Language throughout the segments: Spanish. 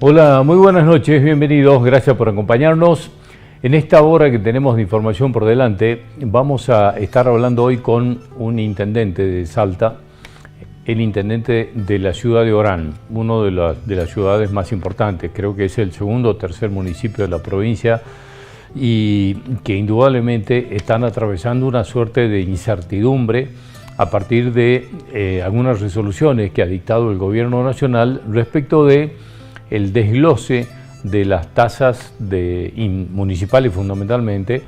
Hola, muy buenas noches, bienvenidos, gracias por acompañarnos. En esta hora que tenemos de información por delante, vamos a estar hablando hoy con un intendente de Salta, el intendente de la ciudad de Orán, una de las ciudades más importantes, creo que es el segundo o tercer municipio de la provincia, y que indudablemente están atravesando una suerte de incertidumbre a partir de algunas resoluciones que ha dictado el gobierno nacional respecto de el desglose de las tasas municipales fundamentalmente,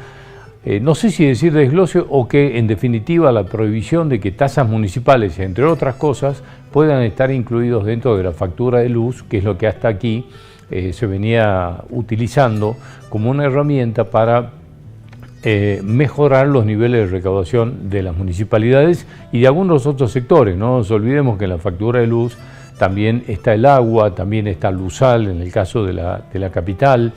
no sé si decir desglose o que en definitiva la prohibición de que tasas municipales, entre otras cosas, puedan estar incluidos dentro de la factura de luz, que es lo que hasta aquí se venía utilizando como una herramienta para mejorar los niveles de recaudación de las municipalidades y de algunos otros sectores. No nos olvidemos que en la factura de luz también está el agua, también está Luzal en el caso de la capital,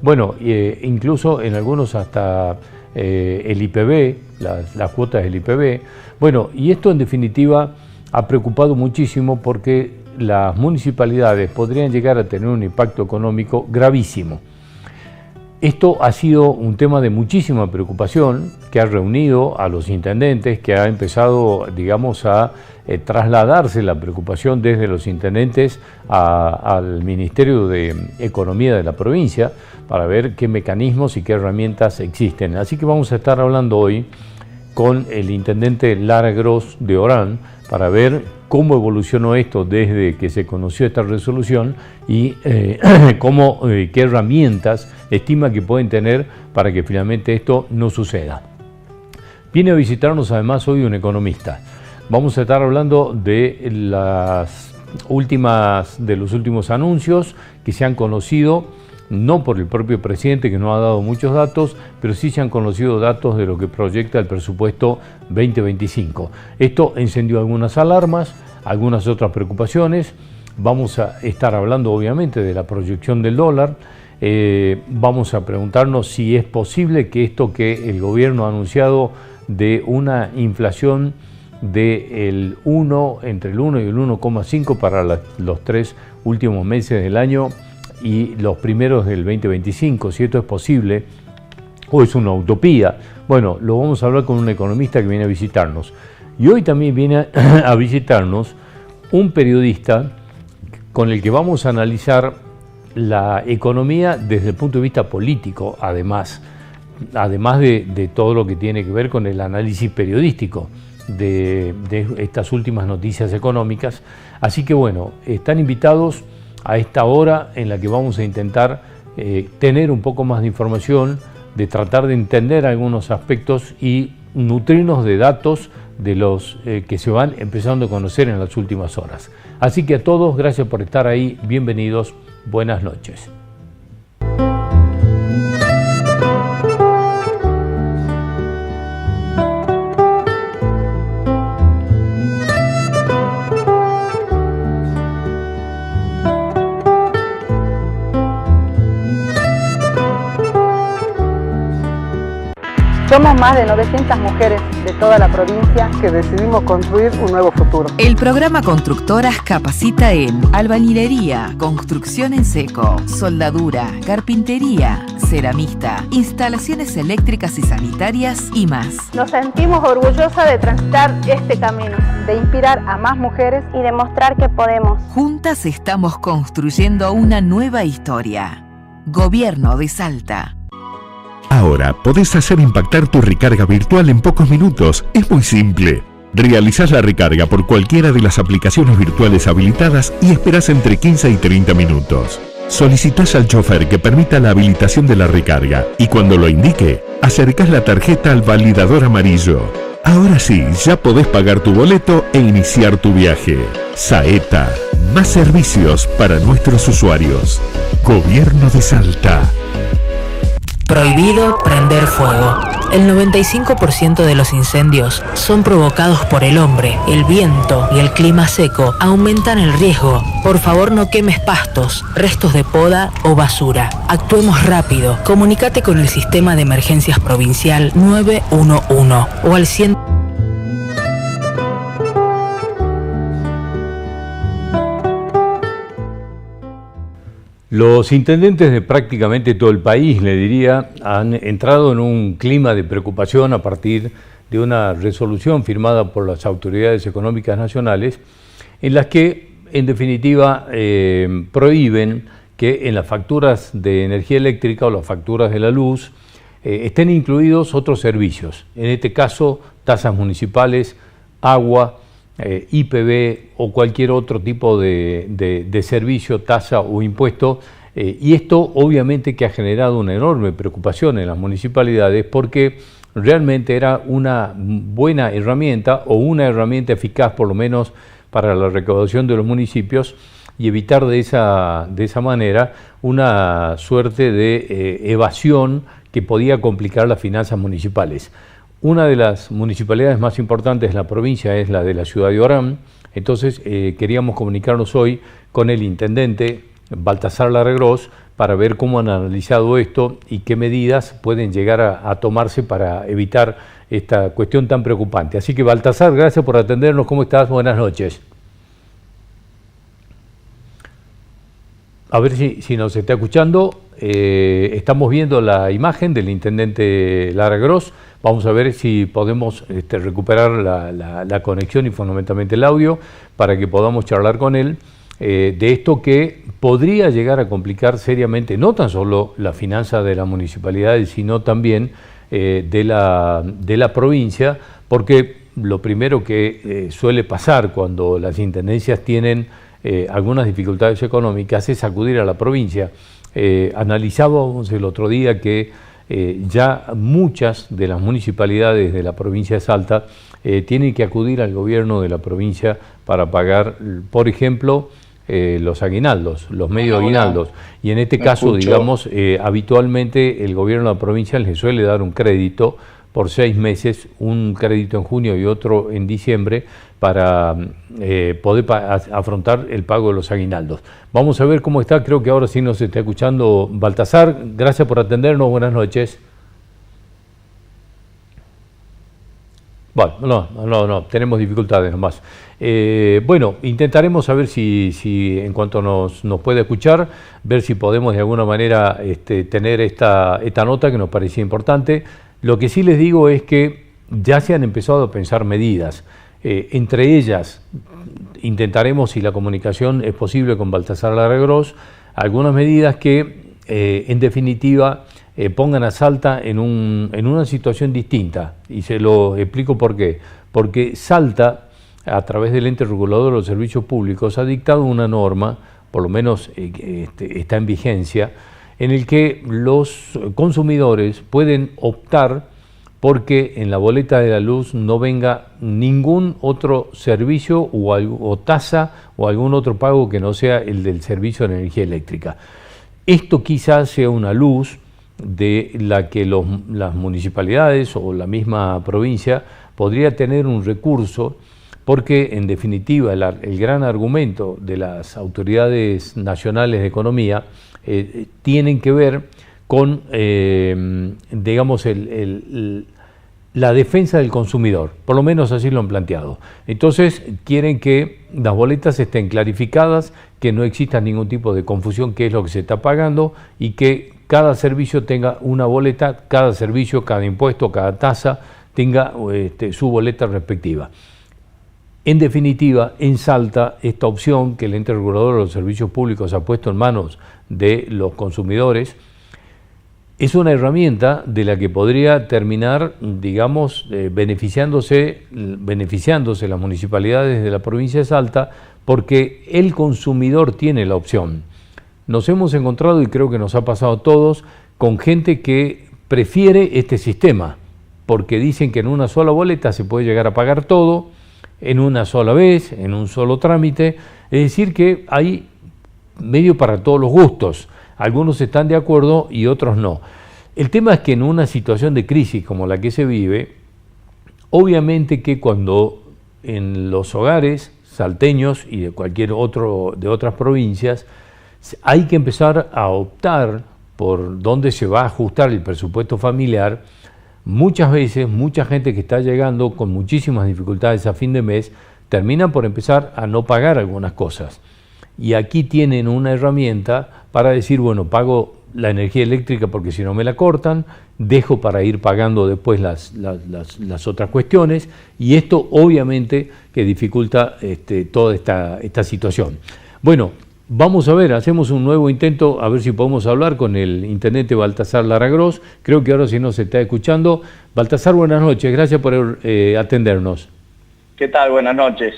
bueno, incluso en algunos hasta el IPB, las cuotas del IPB. Bueno, y esto en definitiva ha preocupado muchísimo porque las municipalidades podrían llegar a tener un impacto económico gravísimo. Esto ha sido un tema de muchísima preocupación que ha reunido a los intendentes, que ha empezado, digamos, a trasladarse la preocupación desde los intendentes al Ministerio de Economía de la provincia para ver qué mecanismos y qué herramientas existen. Así que vamos a estar hablando hoy con el intendente Lara Gross de Orán para ver cómo evolucionó esto desde que se conoció esta resolución y qué herramientas estima que pueden tener para que finalmente esto no suceda. Viene a visitarnos además hoy un economista. Vamos a estar hablando de los últimos anuncios que se han conocido, no por el propio presidente, que no ha dado muchos datos, pero sí se han conocido datos de lo que proyecta el presupuesto 2025. Esto encendió algunas alarmas, algunas otras preocupaciones. Vamos a estar hablando obviamente de la proyección del dólar. Vamos a preguntarnos si es posible que esto que el gobierno ha anunciado de una inflación entre el 1 y el 1,5 para los 3 últimos meses del año y los primeros del 2025, si esto es posible o es una utopía. Bueno, lo vamos a hablar con un economista que viene a visitarnos. Y hoy también viene a visitarnos un periodista con el que vamos a analizar la economía desde el punto de vista político, además de todo lo que tiene que ver con el análisis periodístico de estas últimas noticias económicas. Así que bueno, están invitados a esta hora en la que vamos a intentar tener un poco más de información, de tratar de entender algunos aspectos y nutrirnos de datos de los que se van empezando a conocer en las últimas horas. Así que a todos, gracias por estar ahí, bienvenidos, buenas noches. Somos más de 900 mujeres de toda la provincia que decidimos construir un nuevo futuro. El programa Constructoras capacita en albañilería, construcción en seco, soldadura, carpintería, ceramista, instalaciones eléctricas y sanitarias y más. Nos sentimos orgullosas de transitar este camino, de inspirar a más mujeres y demostrar que podemos. Juntas estamos construyendo una nueva historia. Gobierno de Salta. Ahora podés hacer impactar tu recarga virtual en pocos minutos. Es muy simple. Realizás la recarga por cualquiera de las aplicaciones virtuales habilitadas y esperás entre 15 y 30 minutos. Solicitás al chofer que permita la habilitación de la recarga y cuando lo indique, acercás la tarjeta al validador amarillo. Ahora sí, ya podés pagar tu boleto e iniciar tu viaje. Saeta, más servicios para nuestros usuarios. Gobierno de Salta. Prohibido prender fuego. El 95% de los incendios son provocados por el hombre. El viento y el clima seco aumentan el riesgo. Por favor, no quemes pastos, restos de poda o basura. Actuemos rápido. Comunícate con el Sistema de Emergencias Provincial 911 o al 100. Los intendentes de prácticamente todo el país, le diría, han entrado en un clima de preocupación a partir de una resolución firmada por las autoridades económicas nacionales, en las que, en definitiva, prohíben que en las facturas de energía eléctrica o las facturas de la luz estén incluidos otros servicios, en este caso tasas municipales, agua, IPV o cualquier otro tipo de servicio, tasa o impuesto, y esto obviamente que ha generado una enorme preocupación en las municipalidades porque realmente era una buena herramienta o una herramienta eficaz por lo menos para la recaudación de los municipios y evitar de esa manera una suerte de evasión que podía complicar las finanzas municipales. Una de las municipalidades más importantes de la provincia es la de la ciudad de Orán, entonces queríamos comunicarnos hoy con el intendente Baltasar Larregros para ver cómo han analizado esto y qué medidas pueden llegar a tomarse para evitar esta cuestión tan preocupante. Así que Baltasar, gracias por atendernos, ¿cómo estás? Buenas noches. A ver si nos está escuchando. Estamos viendo la imagen del intendente Larregros. Vamos a ver si podemos recuperar la conexión y fundamentalmente el audio para que podamos charlar con él de esto que podría llegar a complicar seriamente no tan solo la finanza de las municipalidades, sino también de la provincia, porque lo primero que suele pasar cuando las intendencias tienen algunas dificultades económicas es acudir a la provincia. Analizábamos el otro día que ya muchas de las municipalidades de la provincia de Salta tienen que acudir al gobierno de la provincia para pagar, por ejemplo, los aguinaldos, los medios aguinaldos. Y en este caso, digamos, habitualmente el gobierno de la provincia les suele dar un crédito por 6 meses, un crédito en junio y otro en diciembre, para poder afrontar el pago de los aguinaldos. Vamos a ver cómo está, creo que ahora sí nos está escuchando Baltasar. Gracias por atendernos, buenas noches. Bueno, no, tenemos dificultades nomás. Bueno, intentaremos saber si en cuanto nos puede escuchar, ver si podemos de alguna manera tener esta nota que nos parecía importante. Lo que sí les digo es que ya se han empezado a pensar medidas. Entre ellas, intentaremos, si la comunicación es posible con Baltasar Larregros, algunas medidas que, en definitiva, pongan a Salta en una situación distinta. Y se lo explico por qué. Porque Salta, a través del ente regulador de los servicios públicos, ha dictado una norma, por lo menos está en vigencia, en el que los consumidores pueden optar porque en la boleta de la luz no venga ningún otro servicio o tasa o algún otro pago que no sea el del servicio de energía eléctrica. Esto quizás sea una luz de la que las municipalidades o la misma provincia podría tener un recurso, porque en definitiva el gran argumento de las autoridades nacionales de economía tienen que ver con, digamos, la defensa del consumidor, por lo menos así lo han planteado. Entonces quieren que las boletas estén clarificadas, que no exista ningún tipo de confusión qué es lo que se está pagando y que cada servicio tenga una boleta, cada servicio, cada impuesto, cada tasa tenga su boleta respectiva. En definitiva, en Salta, esta opción que el ente regulador de los servicios públicos ha puesto en manos de los consumidores es una herramienta de la que podría terminar, digamos, beneficiándose las municipalidades de la provincia de Salta, porque el consumidor tiene la opción. Nos hemos encontrado, y creo que nos ha pasado a todos, con gente que prefiere este sistema, porque dicen que en una sola boleta se puede llegar a pagar todo, en una sola vez, en un solo trámite, es decir que hay medio para todos los gustos. Algunos están de acuerdo y otros no. El tema es que en una situación de crisis como la que se vive, obviamente que cuando en los hogares salteños y de cualquier otro de otras provincias hay que empezar a optar por dónde se va a ajustar el presupuesto familiar, muchas veces mucha gente que está llegando con muchísimas dificultades a fin de mes termina por empezar a no pagar algunas cosas. y aquí tienen una herramienta para decir, bueno, pago la energía eléctrica porque si no me la cortan, dejo para ir pagando después las otras cuestiones, y esto obviamente que dificulta toda esta situación. Bueno, vamos a ver, hacemos un nuevo intento, a ver si podemos hablar con el intendente Baltasar Larragroz. Creo que ahora sí nos está escuchando. Baltasar, buenas noches, gracias por atendernos. ¿Qué tal? Buenas noches.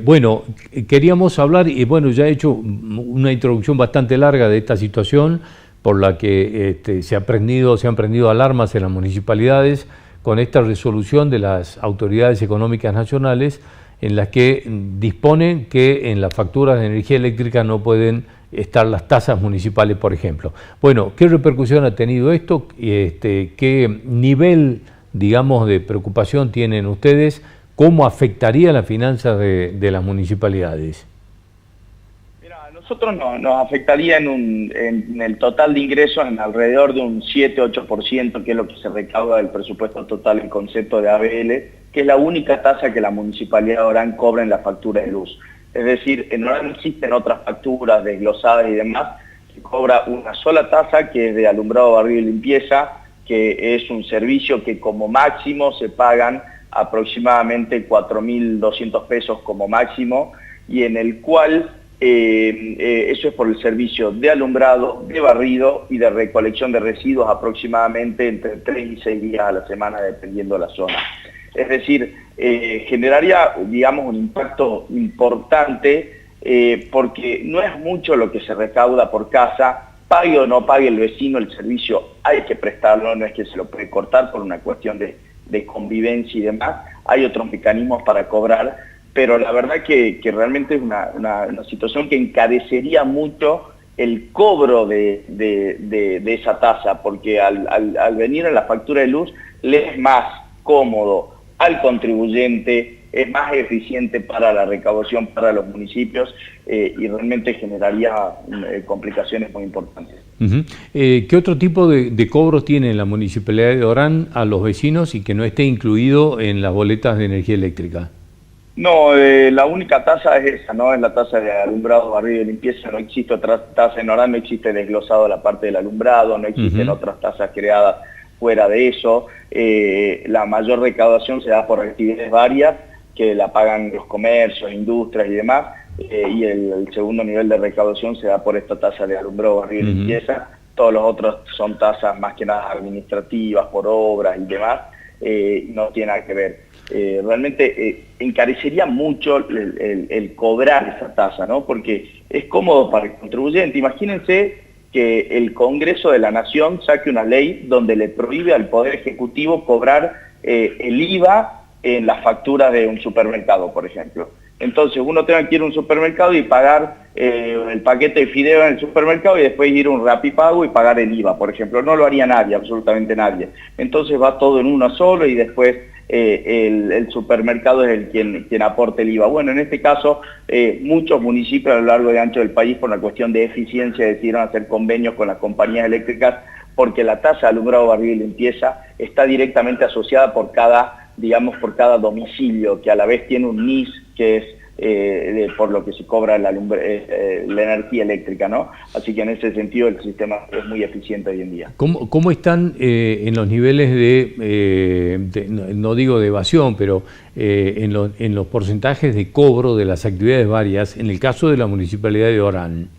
Bueno, queríamos hablar, y bueno, ya he hecho una introducción bastante larga de esta situación por la que se han prendido alarmas en las municipalidades con esta resolución de las autoridades económicas nacionales en las que disponen que en las facturas de energía eléctrica no pueden estar las tasas municipales, por ejemplo. Bueno, ¿qué repercusión ha tenido esto? ¿Qué nivel, digamos, de preocupación tienen ustedes? ¿Cómo afectaría las finanzas de las municipalidades? Mira, a nosotros nos afectaría en el total de ingresos en alrededor de un 7-8%, que es lo que se recauda del presupuesto total en concepto de ABL, que es la única tasa que la Municipalidad de Orán cobra en la factura de luz. Es decir, en Orán no existen otras facturas desglosadas y demás, se cobra una sola tasa que es de alumbrado, barrido y limpieza, que es un servicio que como máximo se pagan aproximadamente 4.200 pesos como máximo, y en el cual eso es por el servicio de alumbrado, de barrido y de recolección de residuos aproximadamente entre 3 y 6 días a la semana, dependiendo de la zona. Es decir, generaría, digamos, un impacto importante porque no es mucho lo que se recauda por casa, pague o no pague el vecino el servicio, hay que prestarlo, no es que se lo puede cortar por una cuestión de convivencia y demás, hay otros mecanismos para cobrar, pero la verdad que realmente es una situación que encarecería mucho el cobro de esa tasa, porque al venir en la factura de luz le es más cómodo al contribuyente, es más eficiente para la recaudación para los municipios y realmente generaría complicaciones muy importantes. ¿Qué otro tipo de cobros tiene la Municipalidad de Orán a los vecinos y que no esté incluido en las boletas de energía eléctrica? No, la única tasa es esa, ¿no? Es la tasa de alumbrado, barrido y limpieza. No existe otra tasa en Orán, no existe desglosado la parte del alumbrado, no existen otras tasas creadas fuera de eso. La mayor recaudación se da por actividades varias que la pagan los comercios, industrias y demás, y el segundo nivel de recaudación se da por esta tasa de alumbrado, barrido y limpieza. Todos los otros son tasas más que nada administrativas, por obras y demás, no tiene nada que ver. Realmente encarecería mucho el cobrar esa tasa, ¿no? Porque es cómodo para el contribuyente. Imagínense que el Congreso de la Nación saque una ley donde le prohíbe al Poder Ejecutivo cobrar el IVA en las facturas de un supermercado, por ejemplo. Entonces uno tenga que ir a un supermercado y pagar el paquete de fideo en el supermercado y después ir a un Rapipago y pagar el IVA, por ejemplo. No lo haría nadie, absolutamente nadie. Entonces va todo en uno solo y después el supermercado es quien aporte el IVA. Bueno, en este caso muchos municipios a lo largo y ancho del país, por una cuestión de eficiencia, decidieron hacer convenios con las compañías eléctricas porque la tasa de alumbrado, barrido y limpieza está directamente asociada por cada domicilio, que a la vez tiene un NIS que es por lo que se cobra la energía eléctrica, ¿no? Así que en ese sentido el sistema es muy eficiente hoy en día. ¿Cómo están en los niveles no digo de evasión, pero en los porcentajes de cobro de las actividades varias, en el caso de la Municipalidad de Orán?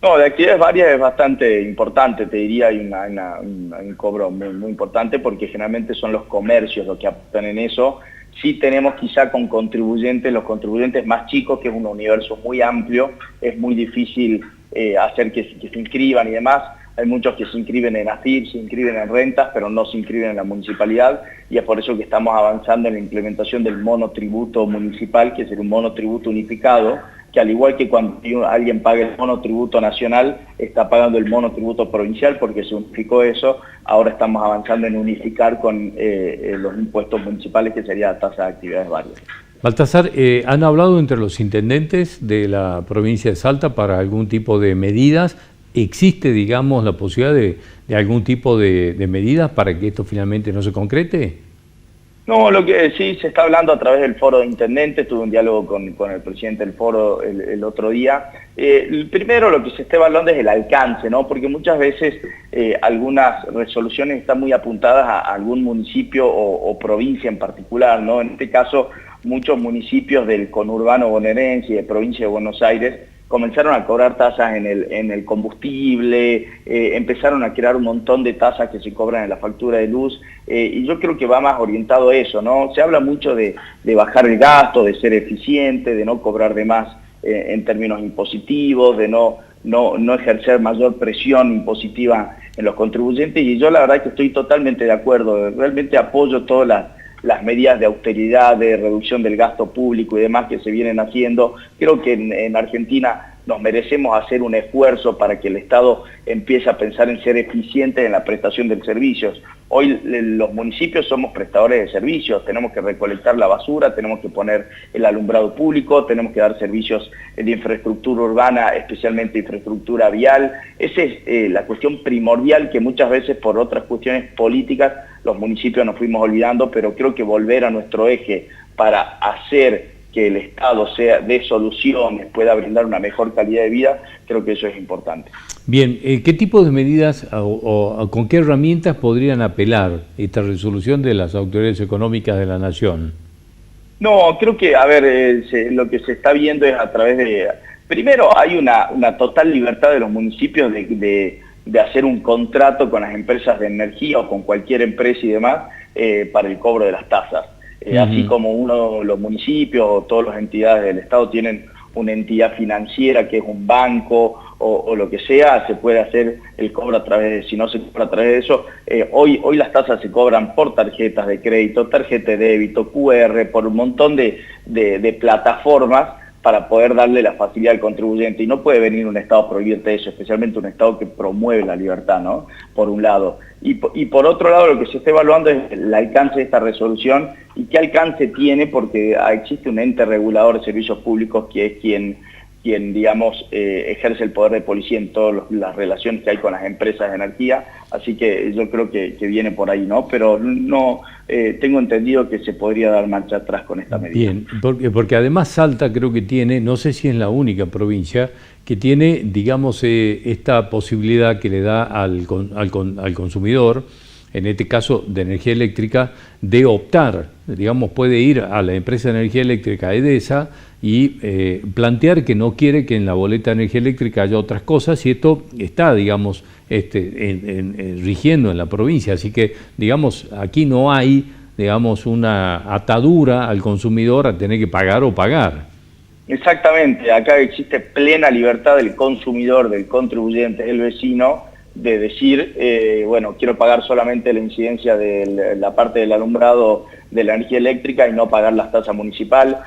No, de actividades varias es bastante importante, te diría, hay un cobro muy importante porque generalmente son los comercios los que aportan en eso. Sí tenemos quizá con contribuyentes, los contribuyentes más chicos, que es un universo muy amplio, es muy difícil hacer que se inscriban y demás. Hay muchos que se inscriben en AFIP, se inscriben en rentas, pero no se inscriben en la municipalidad, y es por eso que estamos avanzando en la implementación del monotributo municipal, que es un monotributo unificado, que al igual que cuando alguien paga el monotributo nacional, está pagando el monotributo provincial porque se unificó eso. Ahora estamos avanzando en unificar con los impuestos municipales, que sería la tasa de actividades varias. Baltasar, ¿han hablado entre los intendentes de la provincia de Salta para algún tipo de medidas? ¿Existe, digamos, la posibilidad de algún tipo de medidas para que esto finalmente no se concrete? No, lo que sí se está hablando a través del foro de intendentes, tuve un diálogo con el presidente del foro el otro día. Primero lo que se está evaluando es el alcance, ¿no? Porque muchas veces algunas resoluciones están muy apuntadas a algún municipio o provincia en particular, ¿no? En este caso, muchos municipios del conurbano bonaerense y de provincia de Buenos Aires comenzaron a cobrar tasas en el combustible, empezaron a crear un montón de tasas que se cobran en la factura de luz, y yo creo que va más orientado a eso, ¿no? Se habla mucho de bajar el gasto, de ser eficiente, de no cobrar de más en términos impositivos, de no ejercer mayor presión impositiva en los contribuyentes, y yo la verdad que estoy totalmente de acuerdo, realmente apoyo todas las medidas de austeridad, de reducción del gasto público y demás que se vienen haciendo. Creo que en Argentina nos merecemos hacer un esfuerzo para que el Estado empiece a pensar en ser eficiente en la prestación de servicios. Hoy los municipios somos prestadores de servicios, tenemos que recolectar la basura, tenemos que poner el alumbrado público, tenemos que dar servicios de infraestructura urbana, especialmente infraestructura vial. Esa es la cuestión primordial que muchas veces por otras cuestiones políticas los municipios nos fuimos olvidando, pero creo que volver a nuestro eje para hacer que el Estado dé soluciones, pueda brindar una mejor calidad de vida, creo que eso es importante. Bien, ¿qué tipo de medidas o con qué herramientas podrían apelar esta resolución de las autoridades económicas de la Nación? No, creo que, a ver, lo que se está viendo es a través de... Primero, hay una total libertad de los municipios de hacer un contrato con las empresas de energía o con cualquier empresa y demás para el cobro de las tasas. Así como los municipios o todas las entidades del Estado tienen una entidad financiera que es un banco o lo que sea, se puede hacer el cobro a través si no se cobra a través de eso. Hoy las tasas se cobran por tarjetas de crédito, tarjeta de débito, QR, por un montón de plataformas para poder darle la facilidad al contribuyente. Y no puede venir un Estado a prohibirte eso, especialmente un Estado que promueve la libertad, ¿no? Por un lado. Y por otro lado, lo que se está evaluando es el alcance de esta resolución y qué alcance tiene, porque existe un ente regulador de servicios públicos que es quien digamos, ejerce el poder de policía en todas las relaciones que hay con las empresas de energía, así que yo creo que viene por ahí, ¿no? Pero no tengo entendido que se podría dar marcha atrás con esta medida. Bien, porque además Salta creo que tiene, no sé si es la única provincia, que tiene, digamos, esta posibilidad que le da al consumidor, en este caso de energía eléctrica, de optar, digamos, puede ir a la empresa de energía eléctrica EDESA y plantear que no quiere que en la boleta de energía eléctrica haya otras cosas, y esto está, digamos, rigiendo en la provincia, así que, digamos, aquí no hay, digamos, una atadura al consumidor a tener que pagar o pagar. Exactamente, acá existe plena libertad del consumidor, del contribuyente, del vecino, de decir, bueno, quiero pagar solamente la incidencia de la parte del alumbrado de la energía eléctrica y no pagar las tasas municipal,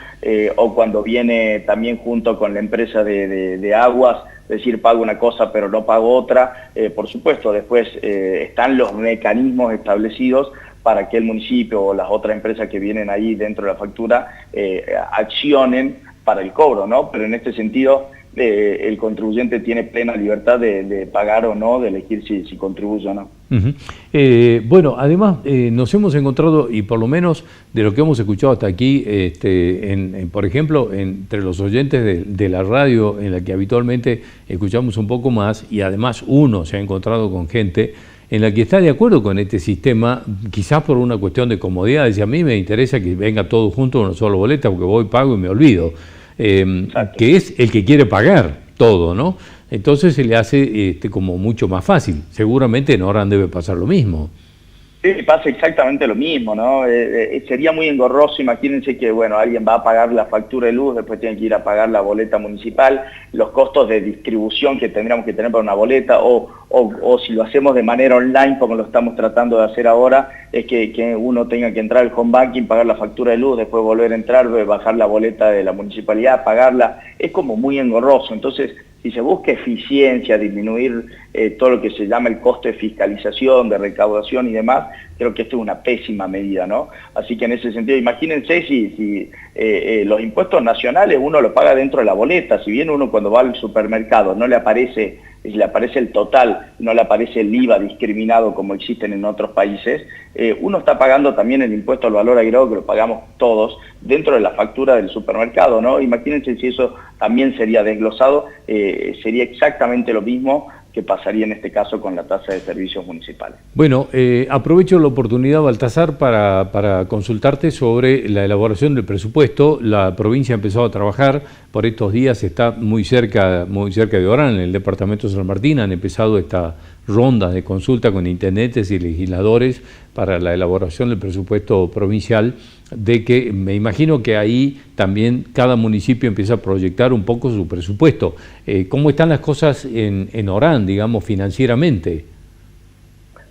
o cuando viene también junto con la empresa de aguas, decir, pago una cosa pero no pago otra. Por supuesto, después están los mecanismos establecidos para que el municipio o las otras empresas que vienen ahí dentro de la factura accionen para el cobro, ¿no? Pero en este sentido, el contribuyente tiene plena libertad de pagar o no, de elegir si contribuye o no. Bueno, además nos hemos encontrado, y por lo menos de lo que hemos escuchado hasta aquí, por ejemplo, entre los oyentes de la radio en la que habitualmente escuchamos un poco más, y además uno se ha encontrado con gente en la que está de acuerdo con este sistema, quizás por una cuestión de comodidad. Dice, a mí me interesa que venga todo junto en una sola boleta porque voy, pago y me olvido. Que es el que quiere pagar todo, ¿no? Entonces se le hace como mucho más fácil. Seguramente en Orán debe pasar lo mismo. Sí, pasa exactamente lo mismo, ¿no? Sería muy engorroso. Imagínense que, bueno, alguien va a pagar la factura de luz, después tiene que ir a pagar la boleta municipal, los costos de distribución que tendríamos que tener para una boleta, o si lo hacemos de manera online, como lo estamos tratando de hacer ahora, es que uno tenga que entrar al home banking, pagar la factura de luz, después volver a entrar, bajar la boleta de la municipalidad, pagarla. Es como muy engorroso. Entonces, si se busca eficiencia, disminuir todo lo que se llama el costo de fiscalización, de recaudación y demás, creo que esto es una pésima medida, ¿no? Así que en ese sentido, imagínense si los impuestos nacionales uno lo paga dentro de la boleta. Si bien uno cuando va al supermercado no le aparece y le aparece el total, no le aparece el IVA discriminado como existen en otros países, uno está pagando también el impuesto al valor agregado, que lo pagamos todos, dentro de la factura del supermercado, ¿no? Imagínense si eso también sería desglosado, sería exactamente lo mismo que pasaría en este caso con la tasa de servicios municipales. Bueno, aprovecho la oportunidad, Baltasar, para consultarte sobre la elaboración del presupuesto. La provincia ha empezado a trabajar, por estos días está muy cerca de Orán, en el departamento de San Martín, han empezado esta rondas de consulta con intendentes y legisladores para la elaboración del presupuesto provincial, de que me imagino que ahí también cada municipio empieza a proyectar un poco su presupuesto. ¿Cómo están las cosas en Orán, digamos, financieramente?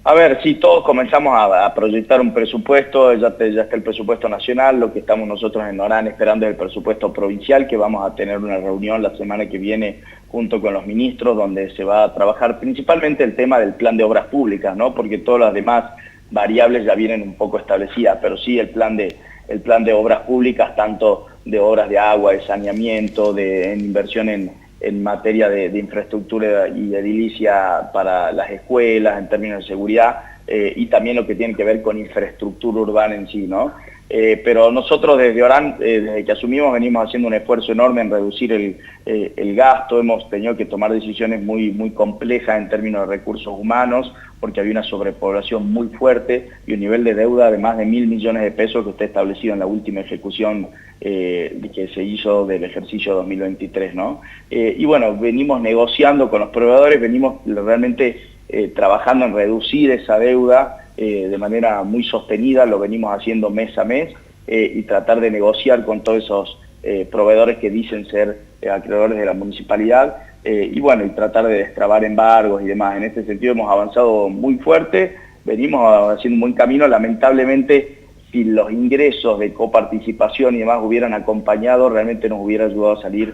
A ver, sí, todos comenzamos a proyectar un presupuesto, ya está el presupuesto nacional, lo que estamos nosotros en Orán esperando es el presupuesto provincial, que vamos a tener una reunión la semana que viene junto con los ministros, donde se va a trabajar principalmente el tema del plan de obras públicas, ¿no? Porque todas las demás variables ya vienen un poco establecidas, pero sí el plan de obras públicas, tanto de obras de agua, de saneamiento, en inversión en materia de infraestructura y edilicia para las escuelas, en términos de seguridad, y también lo que tiene que ver con infraestructura urbana en sí, ¿no? Pero nosotros desde Orán, desde que asumimos, venimos haciendo un esfuerzo enorme en reducir el gasto. Hemos tenido que tomar decisiones muy complejas en términos de recursos humanos, porque había una sobrepoblación muy fuerte y un nivel de deuda de más de 1.000 millones de pesos que está establecido en la última ejecución que se hizo del ejercicio 2023, ¿no? Y bueno, venimos negociando con los proveedores, venimos realmente trabajando en reducir esa deuda de manera muy sostenida, lo venimos haciendo mes a mes, y tratar de negociar con todos esos proveedores que dicen ser acreedores de la municipalidad, y bueno, y tratar de destrabar embargos y demás. En este sentido hemos avanzado muy fuerte, venimos haciendo un buen camino. Lamentablemente, si los ingresos de coparticipación y demás hubieran acompañado, realmente nos hubiera ayudado a salir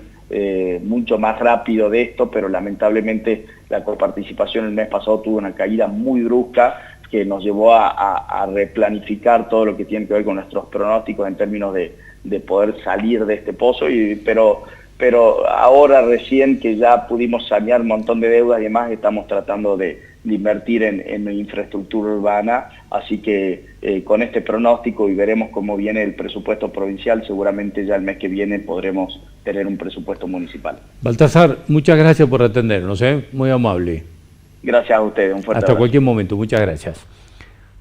mucho más rápido de esto, pero lamentablemente la coparticipación el mes pasado tuvo una caída muy brusca que nos llevó a replanificar todo lo que tiene que ver con nuestros pronósticos en términos de poder salir de este pozo, pero ahora recién que ya pudimos sanear un montón de deudas y demás, estamos tratando de invertir en infraestructura urbana, así que con este pronóstico, y veremos cómo viene el presupuesto provincial, seguramente ya el mes que viene podremos tener un presupuesto municipal. Baltasar, muchas gracias por atendernos, muy amable. Gracias a ustedes, un fuerte Hasta abrazo. Cualquier momento, muchas gracias.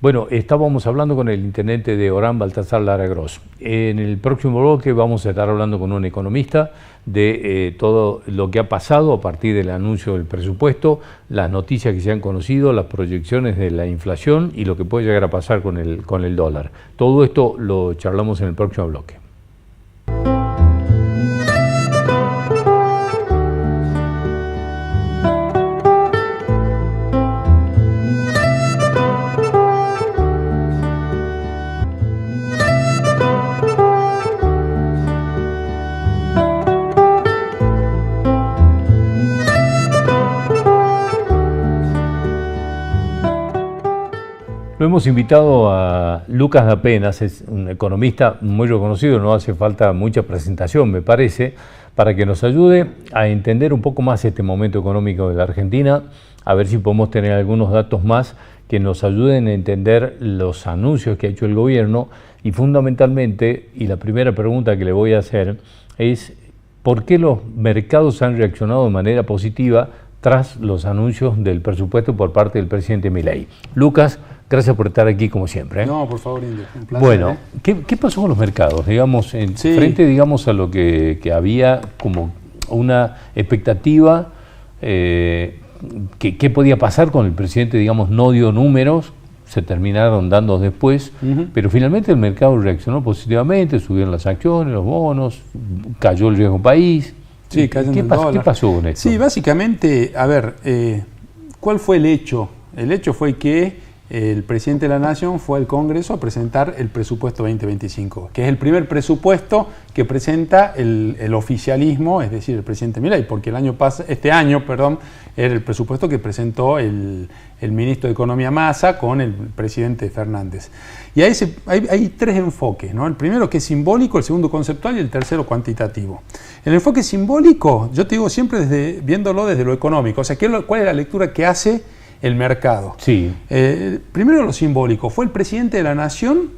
Bueno, estábamos hablando con el intendente de Orán, Baltasar Lara Gross. En el próximo bloque vamos a estar hablando con un economista de todo lo que ha pasado a partir del anuncio del presupuesto, las noticias que se han conocido, las proyecciones de la inflación y lo que puede llegar a pasar con el dólar. Todo esto lo charlamos en el próximo bloque. Lo hemos invitado a Lucas Dapenas, es un economista muy reconocido, no hace falta mucha presentación, me parece, para que nos ayude a entender un poco más este momento económico de la Argentina, a ver si podemos tener algunos datos más que nos ayuden a entender los anuncios que ha hecho el gobierno y fundamentalmente, y la primera pregunta que le voy a hacer es ¿por qué los mercados han reaccionado de manera positiva tras los anuncios del presupuesto por parte del presidente Milei? Lucas, gracias por estar aquí como siempre. No, por favor, Indio, un placer. Bueno, ¿qué pasó con los mercados? Digamos, frente, digamos, a lo que había como una expectativa, ¿qué podía pasar con el presidente? Digamos, no dio números, se terminaron dando después, pero finalmente el mercado reaccionó positivamente, subieron las acciones, los bonos, cayó el riesgo país. Sí, cayó el dólar. ¿Qué pasó con esto? Sí, básicamente, a ver, ¿cuál fue el hecho? El hecho fue que el presidente de la Nación fue al Congreso a presentar el presupuesto 2025, que es el primer presupuesto que presenta el oficialismo, es decir, el presidente Milei, porque este año era el presupuesto que presentó el ministro de Economía Massa con el presidente Fernández. Y hay tres enfoques, ¿no? El primero que es simbólico, el segundo conceptual y el tercero cuantitativo. El enfoque simbólico, yo te digo siempre viéndolo desde lo económico, o sea, ¿cuál es la lectura que hace el mercado? Sí. Primero lo simbólico, fue el presidente de la Nación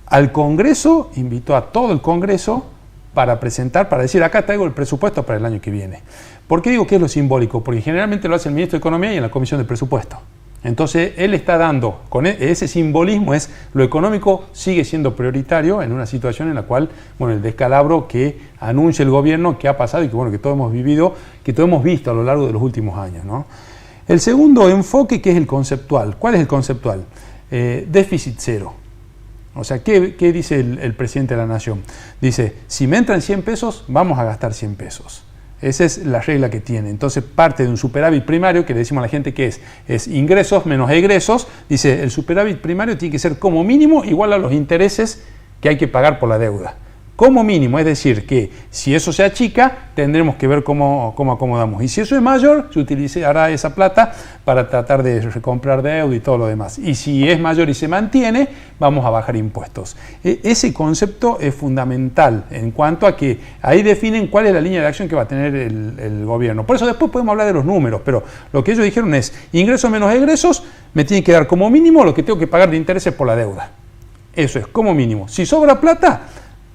al Congreso, invitó a todo el Congreso para decir, acá traigo el presupuesto para el año que viene. ¿Por qué digo que es lo simbólico? Porque generalmente lo hace el ministro de Economía y en la Comisión de Presupuesto. Entonces, él está dando, con ese simbolismo lo económico sigue siendo prioritario en una situación en la cual, el descalabro que anuncia el gobierno, que ha pasado y que todos hemos vivido, que todos hemos visto a lo largo de los últimos años, ¿no? El segundo enfoque, que es el conceptual. ¿Cuál es el conceptual? Déficit cero. O sea, ¿qué dice el presidente de la Nación? Dice, si me entran 100 pesos, vamos a gastar 100 pesos. Esa es la regla que tiene. Entonces parte de un superávit primario, que le decimos a la gente que es ingresos menos egresos. Dice, el superávit primario tiene que ser como mínimo igual a los intereses que hay que pagar por la deuda. Como mínimo, es decir, que si eso se achica, tendremos que ver cómo acomodamos. Y si eso es mayor, se utilizará esa plata para tratar de recomprar deuda y todo lo demás. Y si es mayor y se mantiene, vamos a bajar impuestos. Ese concepto es fundamental en cuanto a que ahí definen cuál es la línea de acción que va a tener el gobierno. Por eso después podemos hablar de los números, pero lo que ellos dijeron es, ingresos menos egresos, me tiene que dar como mínimo lo que tengo que pagar de intereses por la deuda. Eso es, como mínimo. Si sobra plata,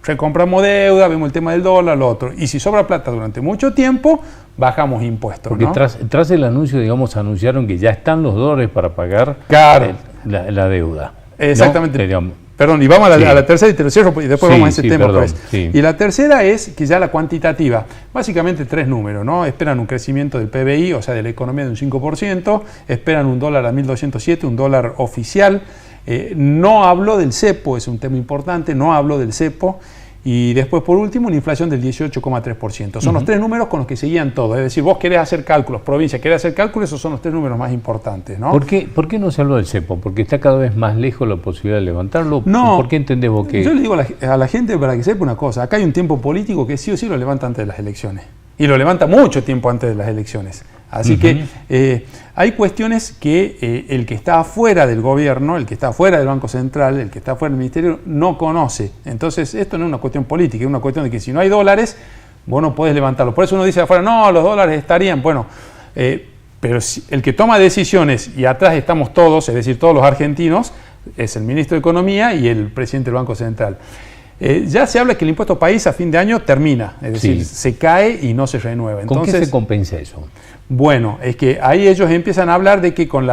recompramos deuda, vemos el tema del dólar, lo otro. Y si sobra plata durante mucho tiempo, bajamos impuestos. Porque ¿no? tras el anuncio, digamos, anunciaron que ya están los dólares para pagar la deuda. Exactamente. ¿No? Perdón, y vamos a la tercera y te lo cierro y después vamos a ese tema. Perdón, sí. Y la tercera es que ya la cuantitativa, básicamente tres números, ¿no? Esperan un crecimiento del PBI, o sea, de la economía de un 5%, esperan un dólar a 1.207, un dólar oficial. No hablo del cepo, es un tema importante, no hablo del cepo. Y después, por último, una inflación del 18,3%. Son los tres números con los que se guían todo. Es decir, vos querés hacer cálculos, provincia querés hacer cálculos, esos son los tres números más importantes, ¿no? ¿Por qué no se habló del cepo? ¿Porque está cada vez más lejos la posibilidad de levantarlo? No. ¿Por qué entendés vos que...? Yo le digo a la gente para que sepa una cosa. Acá hay un tiempo político que sí o sí lo levanta antes de las elecciones. Y lo levanta mucho tiempo antes de las elecciones. Así que hay cuestiones que el que está afuera del gobierno, el que está afuera del Banco Central, el que está afuera del Ministerio, no conoce. Entonces, esto no es una cuestión política, es una cuestión de que si no hay dólares, vos no podés levantarlo. Por eso uno dice afuera, no, los dólares estarían. Bueno, pero si el que toma decisiones, y atrás estamos todos, es decir, todos los argentinos, es el ministro de Economía y el presidente del Banco Central. Ya se habla que el impuesto país a fin de año termina, es decir, se cae y no se renueva. Entonces, ¿con qué se compensa eso? Bueno, es que ahí ellos empiezan a hablar de que con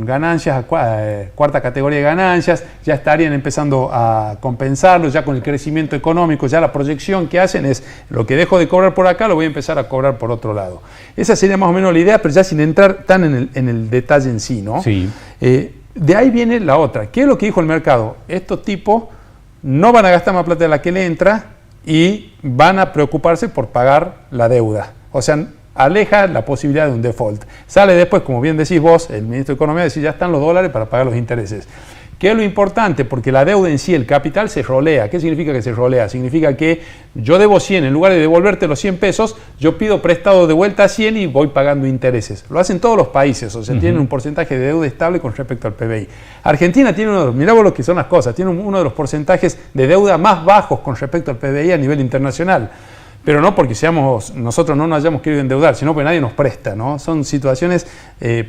ganancias, cuarta categoría de ganancias, ya estarían empezando a compensarlo, ya con el crecimiento económico, ya la proyección que hacen es lo que dejo de cobrar por acá, lo voy a empezar a cobrar por otro lado. Esa sería más o menos la idea, pero ya sin entrar tan en el detalle en sí, ¿no? Sí. De ahí viene la otra. ¿Qué es lo que dijo el mercado? Estos tipos no van a gastar más plata de la que le entra y van a preocuparse por pagar la deuda. O sea, aleja la posibilidad de un default. Sale después, como bien decís vos, el ministro de Economía, decir ya están los dólares para pagar los intereses. ¿Qué es lo importante? Porque la deuda en sí, el capital, se rolea. ¿Qué significa que se rolea? Significa que yo debo 100, en lugar de devolverte los 100 pesos, yo pido prestado de vuelta a 100 y voy pagando intereses. Lo hacen todos los países, o sea, tienen un porcentaje de deuda estable con respecto al PBI. Argentina tiene mirá vos lo que son las cosas, tiene uno de los porcentajes de deuda más bajos con respecto al PBI a nivel internacional. Pero no porque nosotros no nos hayamos querido endeudar, sino porque nadie nos presta, ¿no? Son situaciones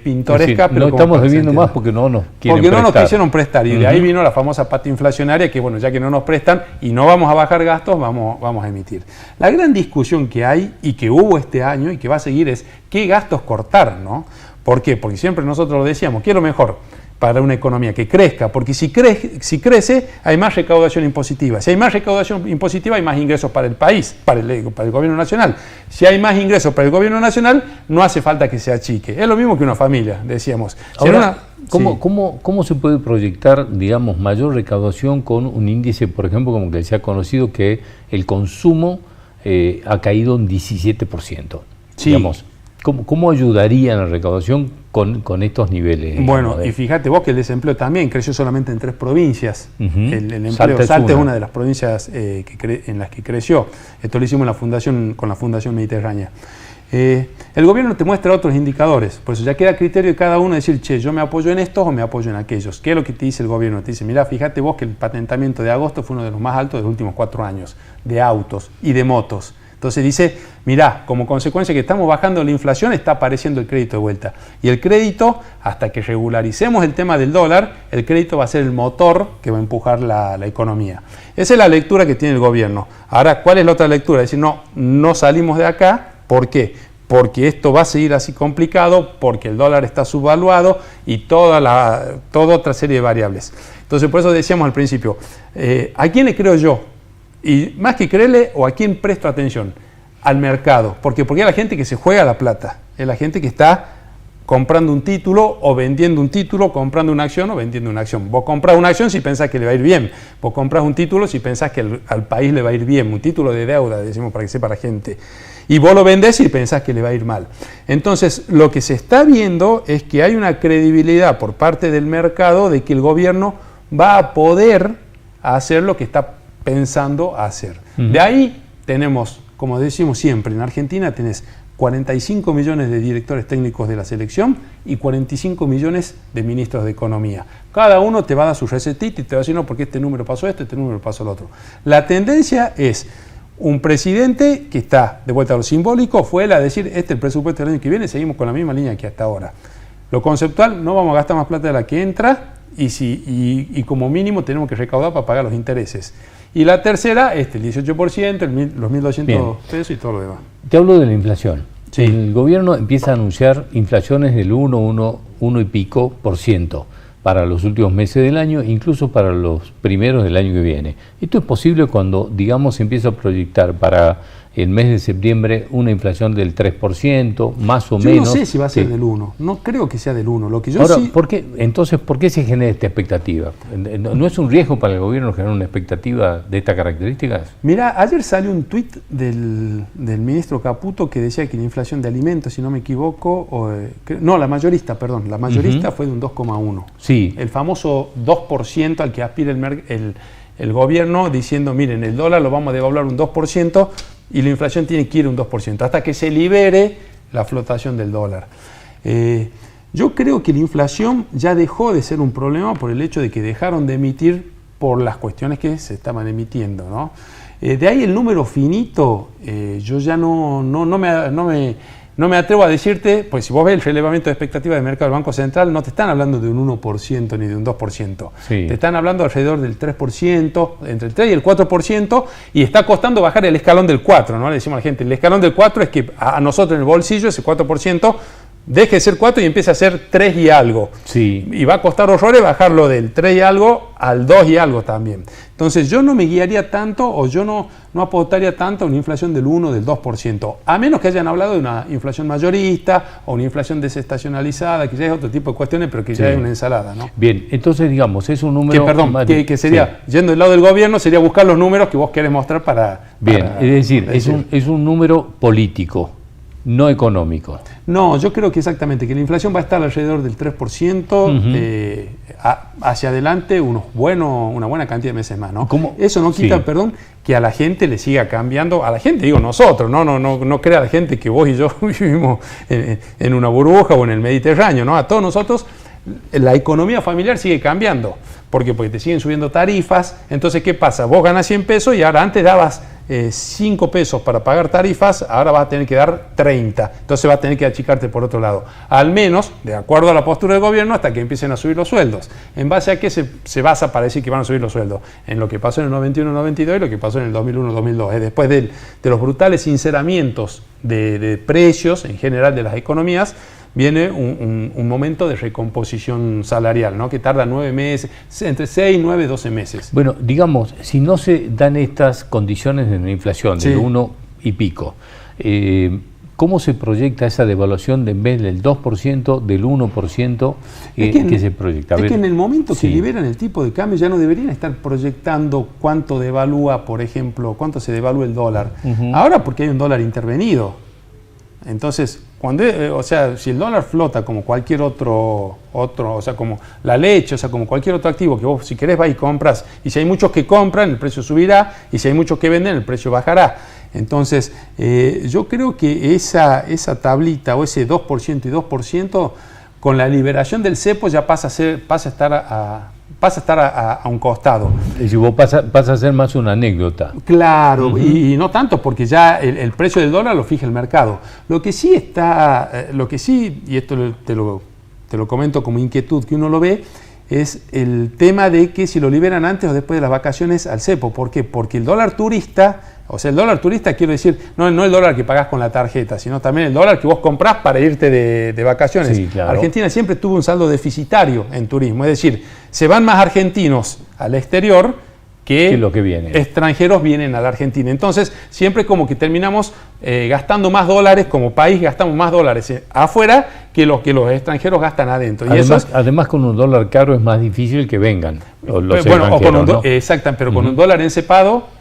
pintorescas. Pero no estamos debiendo más porque no nos quieren prestar. Porque no nos quisieron prestar, y de ahí vino la famosa pata inflacionaria, que bueno, ya que no nos prestan y no vamos a bajar gastos, vamos a emitir. La gran discusión que hay y que hubo este año y que va a seguir es qué gastos cortar, ¿no? ¿Por qué? Porque siempre nosotros lo decíamos, ¿qué es lo mejor para una economía? Que crezca, porque si crece hay más recaudación impositiva. Si hay más recaudación impositiva hay más ingresos para el país, para el gobierno nacional. Si hay más ingresos para el gobierno nacional, no hace falta que se achique. Es lo mismo que una familia, decíamos. Ahora, ¿cómo se puede proyectar, digamos, mayor recaudación con un índice, por ejemplo, como que se ha conocido que el consumo ha caído un 17%? Sí. Digamos, ¿Cómo ayudarían a la recaudación con estos niveles? Bueno, y fíjate vos que el desempleo también creció solamente en 3 provincias. El empleo, Salta es una de las provincias en las que creció. Esto lo hicimos en con la Fundación Mediterránea. El gobierno te muestra otros indicadores, por eso ya queda a criterio de cada uno decir, che, yo me apoyo en estos o me apoyo en aquellos. ¿Qué es lo que te dice el gobierno? Te dice, mira, fíjate vos que el patentamiento de agosto fue uno de los más altos de los últimos 4 años, de autos y de motos. Entonces dice, mirá, como consecuencia que estamos bajando la inflación, está apareciendo el crédito de vuelta. Y el crédito, hasta que regularicemos el tema del dólar, el crédito va a ser el motor que va a empujar la economía. Esa es la lectura que tiene el gobierno. Ahora, ¿cuál es la otra lectura? Decir, no salimos de acá. ¿Por qué? Porque esto va a seguir así complicado, porque el dólar está subvaluado y toda otra serie de variables. Entonces, por eso decíamos al principio, ¿a quién le creo yo? Y más que creerle, o a quién presto atención, al mercado. Porque es la gente que se juega la plata, es la gente que está comprando un título o vendiendo un título, comprando una acción o vendiendo una acción. Vos comprás una acción si pensás que le va a ir bien, vos comprás un título si pensás que al país le va a ir bien, un título de deuda, decimos para que sepa la gente. Y vos lo vendés si pensás que le va a ir mal. Entonces, lo que se está viendo es que hay una credibilidad por parte del mercado de que el gobierno va a poder hacer lo que está pensando hacer. De ahí tenemos, como decimos siempre, en Argentina tenés 45 millones de directores técnicos de la selección y 45 millones de ministros de Economía. Cada uno te va a dar su recetita y te va a decir, no, porque este número pasó esto, este número pasó el otro. La tendencia es un presidente que está, de vuelta a lo simbólico, fue él a decir, este es el presupuesto del año que viene, seguimos con la misma línea que hasta ahora. Lo conceptual, no vamos a gastar más plata de la que entra y como mínimo tenemos que recaudar para pagar los intereses. Y la tercera, el 18%, los 1.200 pesos y todo lo demás. Te hablo de la inflación. Sí. El gobierno empieza a anunciar inflaciones del 1 y pico por ciento para los últimos meses del año, incluso para los primeros del año que viene. Esto es posible cuando, digamos, se empieza a proyectar para el mes de septiembre una inflación del 3%, más o menos. Yo no sé si va a ser del 1, no creo que sea del 1. Lo que yo Ahora, sí... ¿por qué se genera esta expectativa? ¿No es un riesgo para el gobierno generar una expectativa de estas características? Mirá, ayer salió un tuit del ministro Caputo que decía que la inflación de alimentos, si no me equivoco, la mayorista fue de un 2,1. Sí. El famoso 2% al que aspira el gobierno diciendo, miren, el dólar lo vamos a devaluar un 2%, y la inflación tiene que ir un 2%, hasta que se libere la flotación del dólar. Yo creo que la inflación ya dejó de ser un problema por el hecho de que dejaron de emitir por las cuestiones que se estaban emitiendo, ¿no? De ahí el número finito, yo ya no me atrevo a decirte, pues si vos ves el relevamiento de expectativas del mercado del Banco Central, no te están hablando de un 1% ni de un 2%. Sí. Te están hablando alrededor del 3%, entre el 3 y el 4%, y está costando bajar el escalón del 4%, ¿no? Le decimos a la gente, el escalón del 4% es que a nosotros en el bolsillo ese 4% deje de ser 4 y empiece a ser 3 y algo. Sí. Y va a costar horrores bajarlo del 3 y algo al 2 y algo también. Entonces yo no me guiaría tanto o yo no apostaría tanto a una inflación del 1 o del 2%, a menos que hayan hablado de una inflación mayorista o una inflación desestacionalizada, que ya es otro tipo de cuestiones, pero que ya es una ensalada, ¿no? Bien, entonces digamos, es un número... Que sería, yendo del lado del gobierno, sería buscar los números que vos querés mostrar para... Bien, es decir, es un número político, no económico. No, yo creo que exactamente, que la inflación va a estar alrededor del 3%, hacia adelante una buena cantidad de meses más, ¿no? Eso no quita, que a la gente le siga cambiando, a la gente, digo nosotros, no crea la gente que vos y yo vivimos en una burbuja o en el Mediterráneo, ¿no? A todos nosotros la economía familiar sigue cambiando. ¿Por qué? Porque te siguen subiendo tarifas. Entonces, ¿qué pasa? Vos ganas 100 pesos y ahora antes dabas 5 pesos para pagar tarifas, ahora vas a tener que dar 30. Entonces vas a tener que achicarte por otro lado. Al menos, de acuerdo a la postura del gobierno, hasta que empiecen a subir los sueldos. ¿En base a qué se basa para decir que van a subir los sueldos? En lo que pasó en el 91-92 y lo que pasó en el 2001-2002. Después de los brutales sinceramientos de precios en general de las economías, viene un momento de recomposición salarial, ¿no? Que tarda 9 meses, entre 6, 9, 12 meses. Bueno, digamos, si no se dan estas condiciones de una inflación del 1 y pico, ¿cómo se proyecta esa devaluación de en vez del 2%, del 1% que se proyecta? Es que en el momento que liberan el tipo de cambio ya no deberían estar proyectando cuánto devalúa, por ejemplo, cuánto se devalúa el dólar. Ahora porque hay un dólar intervenido. Entonces, o sea, si el dólar flota como cualquier otro, o sea, como la leche, o sea, como cualquier otro activo que vos, si querés, vas y compras, y si hay muchos que compran, el precio subirá, y si hay muchos que venden, el precio bajará. Entonces, yo creo que esa tablita, o ese 2% y 2%, con la liberación del cepo ya pasa a estar a un costado. Es decir, vos pasa a ser más una anécdota. Claro, y no tanto, porque ya el precio del dólar lo fija el mercado. Lo que sí, y esto te lo comento como inquietud que uno lo ve, es el tema de que si lo liberan antes o después de las vacaciones al cepo. ¿Por qué? Porque el dólar turista, o sea, el dólar turista quiero decir, no el dólar que pagás con la tarjeta, sino también el dólar que vos comprás para irte de vacaciones. Sí, claro. Argentina siempre tuvo un saldo deficitario en turismo, es decir, se van más argentinos al exterior que lo que viene. Extranjeros vienen a la Argentina. Entonces, siempre como que terminamos gastando más dólares, como país gastamos más dólares afuera que los extranjeros gastan adentro. Además, con un dólar caro es más difícil que vengan los extranjeros, ¿no? Exacto, pero con un dólar encepado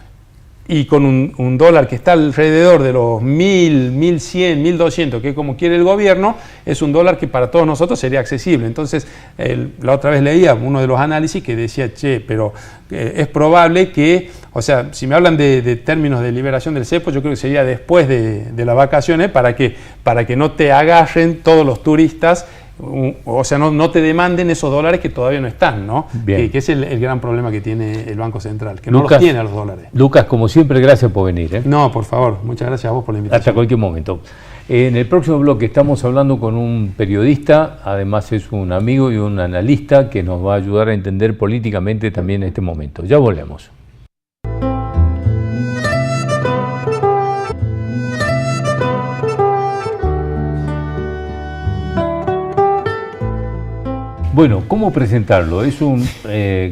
y con un dólar que está alrededor de los 1.000, 1.100, 1.200, que es como quiere el gobierno, es un dólar que para todos nosotros sería accesible. Entonces, la otra vez leía uno de los análisis que decía, pero es probable que, o sea, si me hablan de términos de liberación del cepo, yo creo que sería después de las vacaciones para que no te agarren todos los turistas, o sea, no te demanden esos dólares que todavía no están, ¿no? Que es el gran problema que tiene el Banco Central, que Lucas, no los tiene a los dólares. Lucas, como siempre, gracias por venir. No, por favor, muchas gracias a vos por la invitación. Hasta cualquier momento. En el próximo bloque estamos hablando con un periodista, además es un amigo y un analista que nos va a ayudar a entender políticamente también este momento. Ya volvemos. Bueno, ¿cómo presentarlo? Es un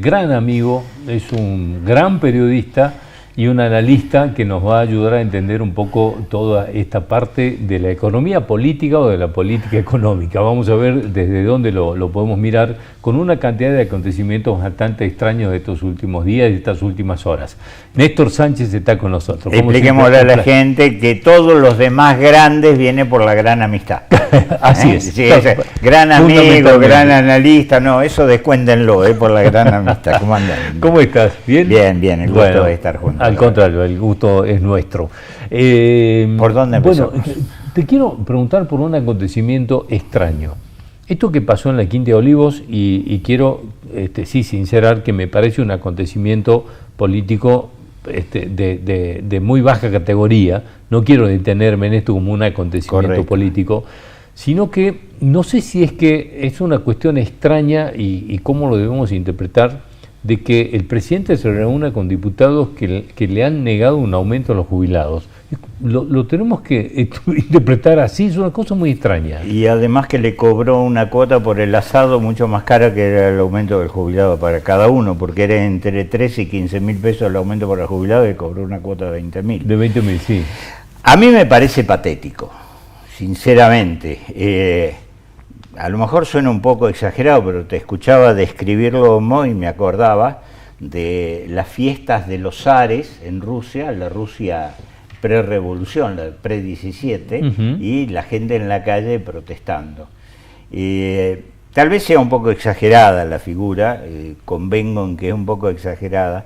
gran amigo, es un gran periodista y un analista que nos va a ayudar a entender un poco toda esta parte de la economía política o de la política económica. Vamos a ver desde dónde lo podemos mirar con una cantidad de acontecimientos bastante extraños de estos últimos días y de estas últimas horas. Néstor Sánchez está con nosotros. Expliquémosle a la gente que todos los demás grandes vienen por la gran amistad. Así es. Sí, gran amigo, gran analista, no, eso descuéntenlo, por la gran amistad. ¿Cómo andan? ¿Cómo estás? ¿Bien? Bien, el gusto de estar juntos. Al contrario, el gusto es nuestro. ¿Por dónde empezamos? Bueno, te quiero preguntar por un acontecimiento extraño. Esto que pasó en la Quinta de Olivos, y quiero sincerar que me parece un acontecimiento político de muy baja categoría. No quiero detenerme en esto como un acontecimiento político, sino que no sé si es que es una cuestión extraña y cómo lo debemos interpretar, de que el presidente se reúna con diputados que le han negado un aumento a los jubilados. Lo tenemos que interpretar así, es una cosa muy extraña. Y además que le cobró una cuota por el asado mucho más cara que era el aumento del jubilado para cada uno, porque era entre 13 y 15 mil pesos el aumento para el jubilado y cobró una cuota de 20 mil. De 20 mil, sí. A mí me parece patético, sinceramente. A lo mejor suena un poco exagerado, pero te escuchaba describirlo y me acordaba de las fiestas de los zares en Rusia, la Rusia pre-revolución, la pre-17, y la gente en la calle protestando. Tal vez sea un poco exagerada la figura, convengo en que es un poco exagerada,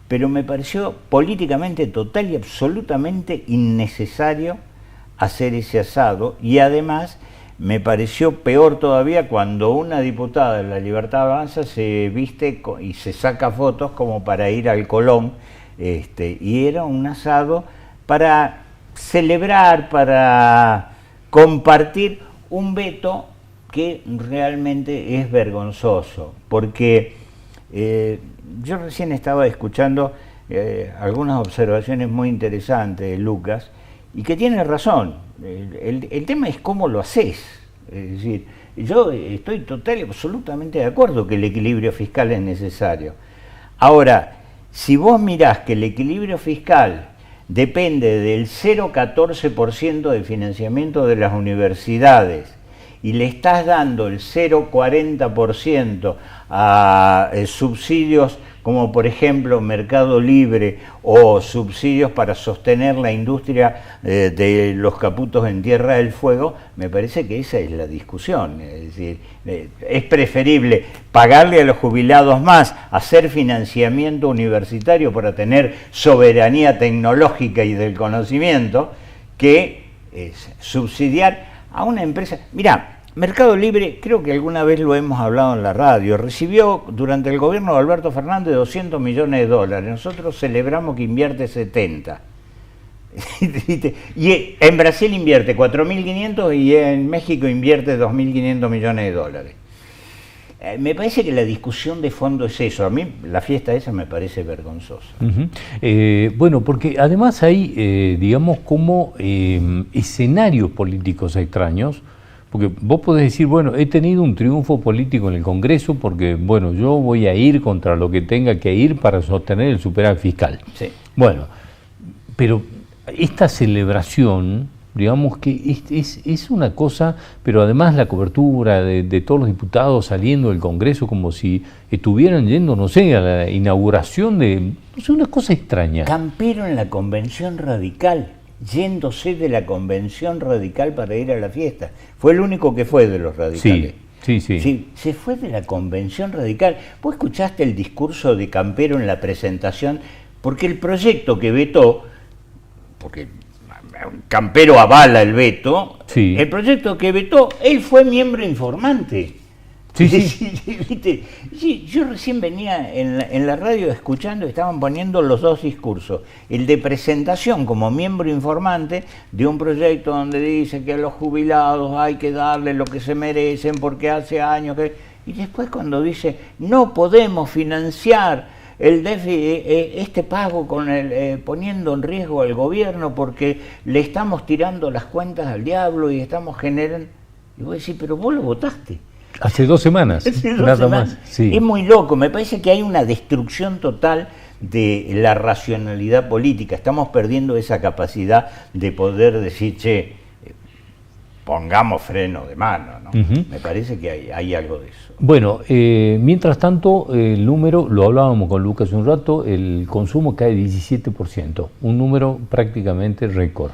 pero me pareció políticamente total y absolutamente innecesario hacer ese asado, y además me pareció peor todavía cuando una diputada de La Libertad Avanza se viste y se saca fotos como para ir al Colón, y era un asado para celebrar, para compartir un veto que realmente es vergonzoso, porque yo recién estaba escuchando algunas observaciones muy interesantes de Lucas, y que tiene razón. El tema es cómo lo haces. Es decir, yo estoy total y absolutamente de acuerdo que el equilibrio fiscal es necesario. Ahora, si vos mirás que el equilibrio fiscal depende del 0,14% de financiamiento de las universidades y le estás dando el 0,40% a subsidios como por ejemplo Mercado Libre o subsidios para sostener la industria de los caputos en Tierra del Fuego, me parece que esa es la discusión. Es decir, es preferible pagarle a los jubilados más, hacer financiamiento universitario para tener soberanía tecnológica y del conocimiento, que subsidiar a una empresa. Mirá, Mercado Libre, creo que alguna vez lo hemos hablado en la radio, recibió durante el gobierno de Alberto Fernández $200 millones. Nosotros celebramos que invierte 70. Y en Brasil invierte 4.500 y en México invierte 2.500 millones de dólares. Me parece que la discusión de fondo es eso. A mí la fiesta esa me parece vergonzosa. Bueno, porque además hay, digamos, como escenarios políticos extraños. Porque vos podés decir, bueno, he tenido un triunfo político en el Congreso porque, bueno, yo voy a ir contra lo que tenga que ir para sostener el superávit fiscal. Sí. Bueno, pero esta celebración, digamos que es una cosa, pero además la cobertura de todos los diputados saliendo del Congreso como si estuvieran yendo, no sé, a la inauguración de, no sé, una cosa extraña. Campero en la Convención Radical, yéndose de la Convención Radical para ir a la fiesta. Fue el único que fue de los radicales. Sí. Sí, se fue de la Convención Radical. ¿Vos escuchaste el discurso de Campero en la presentación? Porque el proyecto que vetó, porque Campero avala el veto, sí. El proyecto que vetó, él fue miembro informante. Sí. ¿Viste? Sí, yo recién venía en la radio escuchando, estaban poniendo los dos discursos. El de presentación como miembro informante de un proyecto donde dice que a los jubilados hay que darle lo que se merecen porque hace años que... Y después cuando dice, no podemos financiar el déficit, este pago con poniendo en riesgo al gobierno porque le estamos tirando las cuentas al diablo y estamos generando... Y vos decís, pero vos lo votaste. Hace 2 semanas, nada más. Sí. Es muy loco, me parece que hay una destrucción total de la racionalidad política. Estamos perdiendo esa capacidad de poder decir, che, pongamos freno de mano, ¿no? Me parece que hay algo de eso. Bueno, mientras tanto, el número, lo hablábamos con Lucas hace un rato, el consumo cae 17%, un número prácticamente récord.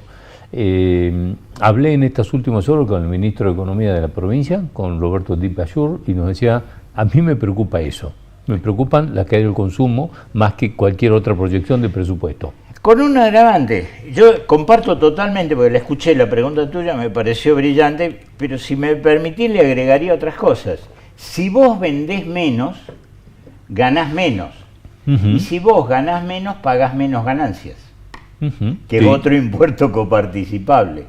Hablé en estas últimas horas con el ministro de Economía de la provincia, con Roberto Di Pasciur, y nos decía, a mí me preocupa eso, me preocupan la caída del consumo más que cualquier otra proyección de presupuesto. Con un agravante, yo comparto totalmente, porque la escuché, la pregunta tuya me pareció brillante, pero si me permitís le agregaría otras cosas. Si vos vendés menos, ganás menos, y si vos ganás menos, pagás menos ganancias. Que es otro impuesto coparticipable.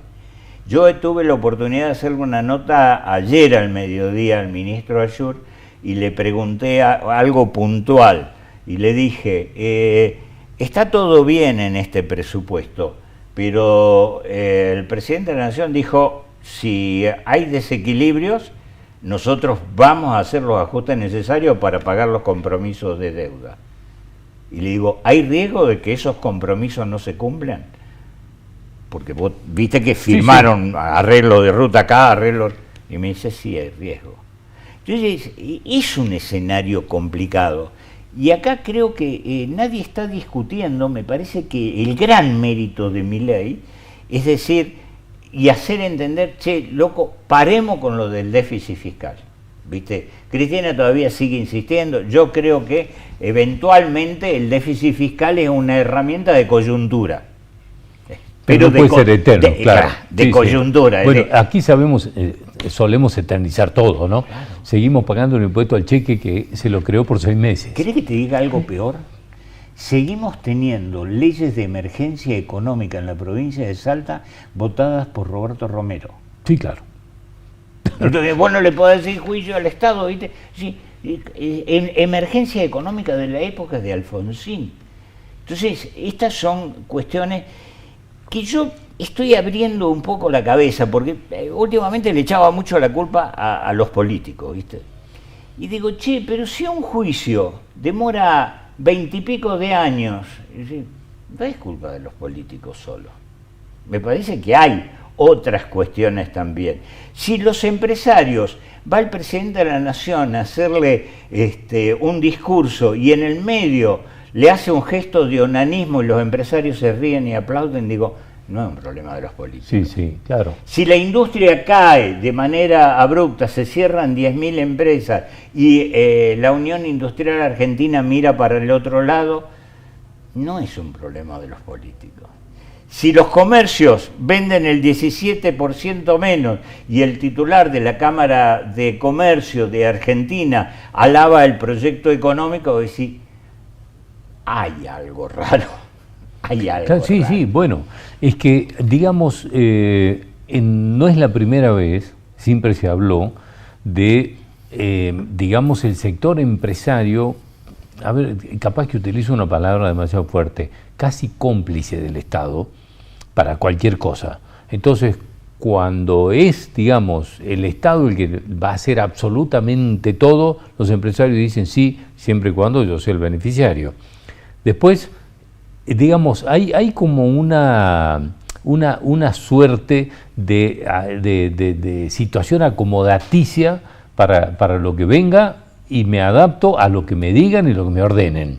Yo tuve la oportunidad de hacerle una nota ayer al mediodía al ministro Ayur y le pregunté algo puntual y le dije, está todo bien en este presupuesto, pero el presidente de la Nación dijo, si hay desequilibrios, nosotros vamos a hacer los ajustes necesarios para pagar los compromisos de deuda. Y le digo, ¿hay riesgo de que esos compromisos no se cumplan? Porque vos viste que firmaron arreglo de ruta acá, arreglo... Y me dice, sí, hay riesgo. Entonces, es un escenario complicado. Y acá creo que nadie está discutiendo, me parece que el gran mérito de Milei es decir, y hacer entender, che, loco, paremos con lo del déficit fiscal. ¿Viste? Cristina todavía sigue insistiendo. Yo creo que eventualmente el déficit fiscal es una herramienta de coyuntura. Pero no puede ser eterno, claro. De coyuntura. Bueno, aquí sabemos, solemos eternizar todo, ¿no? Claro. Seguimos pagando el impuesto al cheque que se lo creó por 6 meses. ¿Querés que te diga algo peor? Seguimos teniendo leyes de emergencia económica en la provincia de Salta votadas por Roberto Romero. Sí, claro. Entonces vos no le podés decir juicio al Estado, ¿viste? Sí, emergencia económica de la época de Alfonsín. Entonces, estas son cuestiones que yo estoy abriendo un poco la cabeza, porque últimamente le echaba mucho la culpa a los políticos, ¿viste? Y digo, che, pero si un juicio demora 20 y pico de años, no es culpa de los políticos solo. Me parece que hay otras cuestiones también. Si los empresarios, va el presidente de la Nación a hacerle un discurso y en el medio le hace un gesto de onanismo y los empresarios se ríen y aplauden, digo, no es un problema de los políticos. Sí, sí, claro. Si la industria cae de manera abrupta, se cierran 10.000 empresas y la Unión Industrial Argentina mira para el otro lado, no es un problema de los políticos. Si los comercios venden el 17% menos y el titular de la Cámara de Comercio de Argentina alaba el proyecto económico, decís, hay algo raro. Hay algo claro, sí, raro. Sí, bueno, es que, digamos, no es la primera vez, siempre se habló de, digamos, el sector empresario, a ver, capaz que utilizo una palabra demasiado fuerte, casi cómplice del Estado para cualquier cosa. Entonces, cuando es, digamos, el Estado el que va a hacer absolutamente todo, los empresarios dicen sí, siempre y cuando yo sea el beneficiario. Después, digamos, hay como una suerte de situación acomodaticia para lo que venga y me adapto a lo que me digan y lo que me ordenen.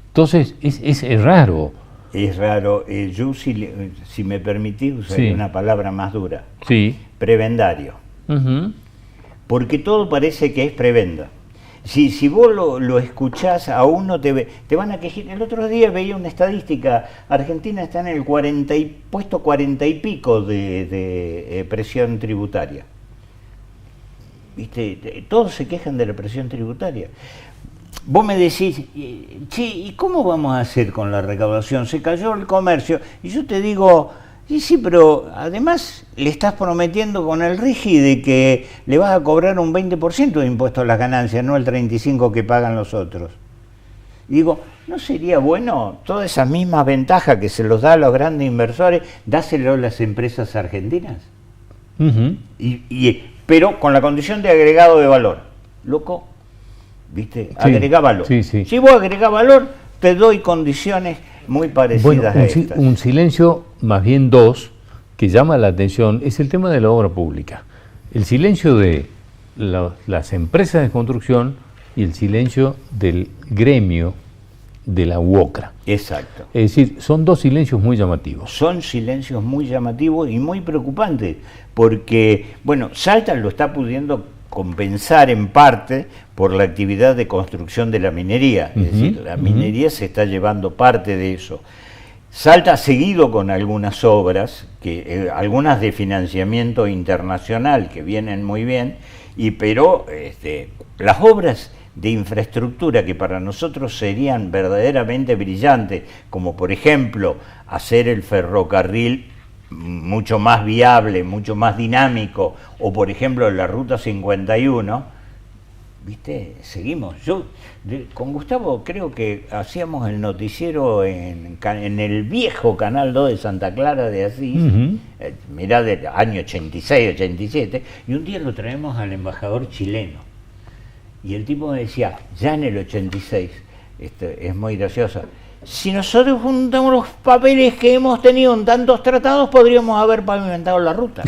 Entonces, es raro. Es raro. Yo, si me permitís, usaría una palabra más dura. Sí. Prebendario. Porque todo parece que es prebenda. Si vos lo escuchás, a uno te van a quejar. El otro día veía una estadística, Argentina está en el puesto 40 y pico de presión tributaria. ¿Viste? Todos se quejan de la presión tributaria. Vos me decís, che, ¿y cómo vamos a hacer con la recaudación? Se cayó el comercio. Y yo te digo, sí, pero además le estás prometiendo con el RIGI de que le vas a cobrar un 20% de impuesto a las ganancias, no el 35% que pagan los otros. Y digo, ¿no sería bueno todas esas mismas ventajas que se los da a los grandes inversores, dáselo a las empresas argentinas? Pero con la condición de agregado de valor. Loco, ¿viste? Agregá valor. Sí. Si vos agregás valor, te doy condiciones muy parecidas a estas. Un silencio, más bien dos, que llama la atención, es el tema de la obra pública. El silencio de las empresas de construcción y el silencio del gremio de la UOCRA. Exacto. Es decir, son dos silencios muy llamativos. Son silencios muy llamativos y muy preocupantes, porque, bueno, Salta lo está pudiendo compensar en parte por la actividad de construcción de la minería, es decir, la minería se está llevando parte de eso. Salta ha seguido con algunas obras, algunas de financiamiento internacional que vienen muy bien, pero las obras de infraestructura que para nosotros serían verdaderamente brillantes, como por ejemplo hacer el ferrocarril mucho más viable, mucho más dinámico, o por ejemplo la Ruta 51, ¿viste? Seguimos. Yo con Gustavo creo que hacíamos el noticiero en el viejo Canal 2 de Santa Clara de Asís, mirá, del año 86, 87, y un día lo traemos al embajador chileno. Y el tipo me decía, ya en el 86, es muy graciosa, si nosotros juntamos los papeles que hemos tenido en tantos tratados, podríamos haber pavimentado la ruta.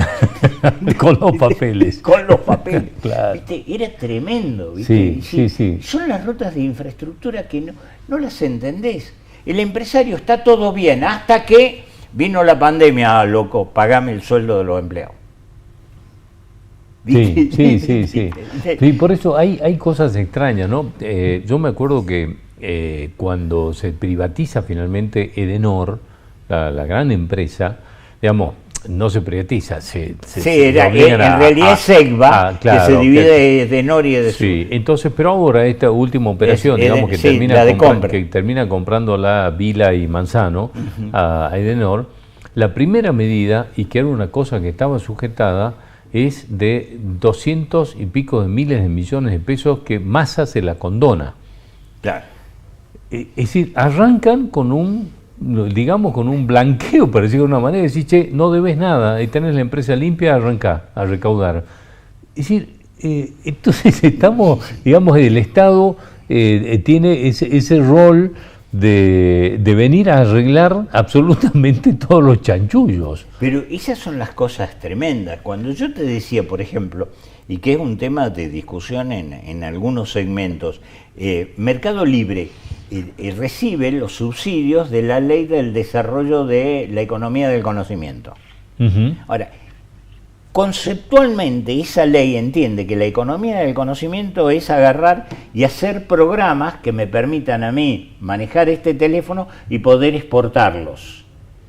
Con los papeles. Con los papeles. Claro. ¿Viste? Era tremendo. ¿Viste? Sí. Son las rutas de infraestructura que no las entendés. El empresario está todo bien, hasta que vino la pandemia, loco, pagame el sueldo de los empleados. Sí, por eso hay cosas extrañas, ¿no? Yo me acuerdo que cuando se privatiza finalmente Edenor, la gran empresa, digamos, no se privatiza, en realidad es Segva, claro, que se divide de Edenor y Edesur. Sí, entonces, pero ahora esta última operación, digamos, que termina comprando la Vila y Manzano a Edenor, la primera medida, y que era una cosa que estaba sujetada, es de 200 y pico de miles de millones de pesos que Massa se la condona. Claro. Es decir, arrancan con un blanqueo, por decirlo de una manera, decir, che, no debes nada, y tenés la empresa limpia, arrancá a recaudar. Es decir, entonces estamos, digamos, el Estado tiene ese rol de venir a arreglar absolutamente todos los chanchullos. Pero esas son las cosas tremendas. Cuando yo te decía, por ejemplo, y que es un tema de discusión en algunos segmentos, Mercado Libre recibe los subsidios de la Ley del Desarrollo de la Economía del Conocimiento. Ahora, conceptualmente esa ley entiende que la economía del conocimiento es agarrar y hacer programas que me permitan a mí manejar este teléfono y poder exportarlos.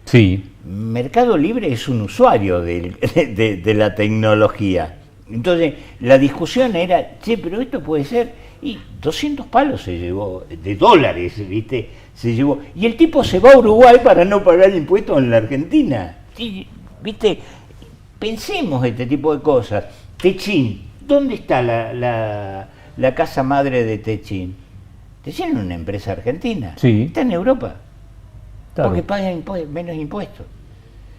Sí. Mercado Libre es un usuario de la tecnología. Entonces la discusión era, che, pero esto puede ser, y 200 palos se llevó, de dólares, ¿viste? Se llevó. Y el tipo se va a Uruguay para no pagar impuestos en la Argentina. Sí, ¿viste? Pensemos este tipo de cosas. Techin, ¿dónde está la casa madre de Techin? Techin es una empresa argentina. Sí. Está en Europa. Claro. Porque pagan menos impuestos.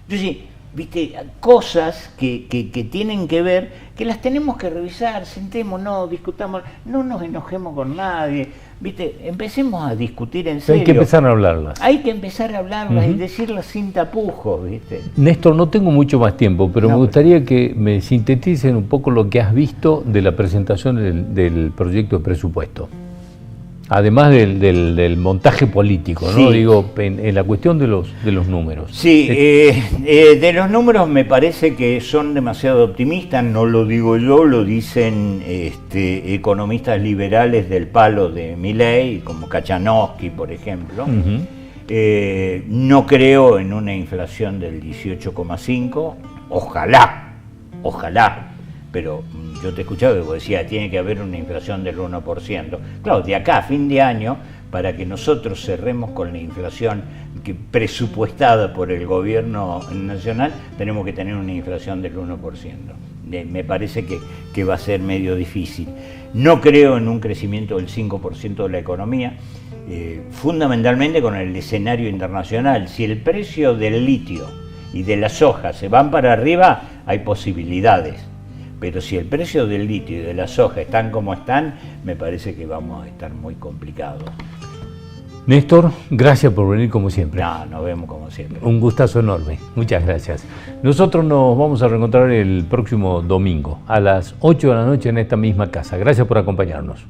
Entonces, viste, cosas que tienen que ver, que las tenemos que revisar, sentémonos, discutamos, no nos enojemos con nadie, viste, empecemos a discutir en serio. Hay que empezar a hablarlas. Hay que empezar a hablarlas y decirlas sin tapujos, viste. Néstor, no tengo mucho más tiempo, pero me gustaría que me sinteticen un poco lo que has visto de la presentación del proyecto de presupuesto. Además del montaje político, ¿no? Sí. Digo, en la cuestión de los números. Sí, de los números me parece que son demasiado optimistas, no lo digo yo, lo dicen economistas liberales del palo de Milei, como Kachanowski, por ejemplo. No creo en una inflación del 18,5, ojalá, pero yo te he escuchado que vos decías, tiene que haber una inflación del 1%. Claro, de acá a fin de año, para que nosotros cerremos con la inflación presupuestada por el gobierno nacional, tenemos que tener una inflación del 1%. Me parece que va a ser medio difícil. No creo en un crecimiento del 5% de la economía, fundamentalmente con el escenario internacional. Si el precio del litio y de la soja se van para arriba, hay posibilidades. Pero si el precio del litio y de la soja están como están, me parece que vamos a estar muy complicados. Néstor, gracias por venir como siempre. No, nos vemos como siempre. Un gustazo enorme. Muchas gracias. Nosotros nos vamos a reencontrar el próximo domingo a las 8 de la noche en esta misma casa. Gracias por acompañarnos.